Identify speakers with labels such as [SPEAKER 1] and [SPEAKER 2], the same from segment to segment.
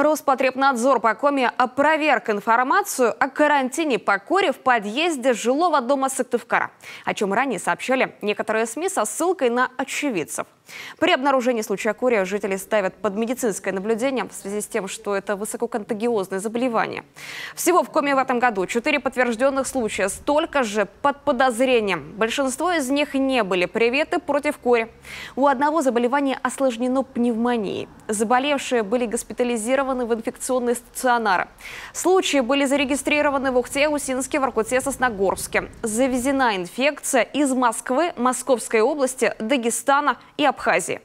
[SPEAKER 1] Роспотребнадзор по Коми опроверг информацию о карантине по коре в подъезде жилого дома Сыктывкара, о чем ранее сообщали некоторые СМИ со ссылкой на очевидцев. При обнаружении случая кори жители ставят под медицинское наблюдение в связи с тем, что это высококонтагиозное заболевание. Всего в Коми в этом году 4 подтвержденных случая, столько же под подозрением. Большинство из них не были привиты против кори. У одного заболевание осложнено пневмонией. Заболевшие были госпитализированы в инфекционные стационары. Случаи были зарегистрированы в Ухте, Усинске, Воркуте, Сосногорске. Завезена инфекция из Москвы, Московской области, Дагестана и Абхазии.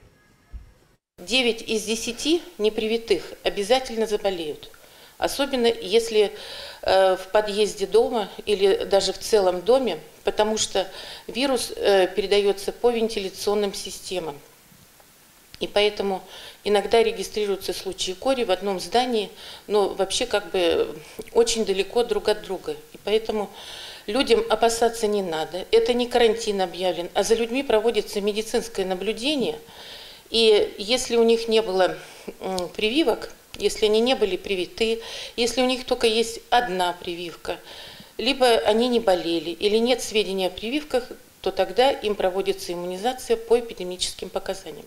[SPEAKER 2] 9 из 10 непривитых обязательно заболеют. Особенно если в подъезде дома или даже в целом доме, потому что вирус передается по вентиляционным системам. И поэтому иногда регистрируются случаи кори в одном здании, но вообще как бы очень далеко друг от друга. И поэтому людям опасаться не надо. Это не карантин объявлен, а за людьми проводится медицинское наблюдение. И если у них не было прививок, если они не были привиты, если у них только есть одна прививка, либо они не болели или нет сведений о прививках, то тогда им проводится иммунизация по эпидемическим показаниям.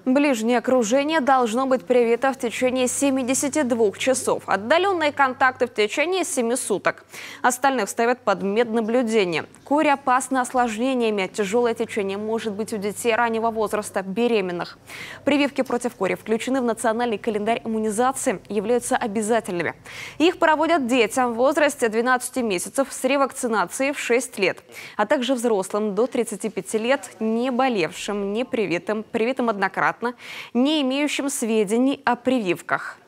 [SPEAKER 1] Ближнее окружение должно быть привито в течение 72 часов. Отдаленные контакты в течение 7 суток. Остальных ставят под меднаблюдение. Кори опасна осложнениями. Тяжелое течение может быть у детей раннего возраста, беременных. Прививки против кори включены в национальный календарь иммунизации, являются обязательными. Их проводят детям в возрасте 12 месяцев с ревакцинацией в 6 лет, а также взрослым до 35 лет, не болевшим, не привитым, привитым однократно, не имеющим сведений о прививках.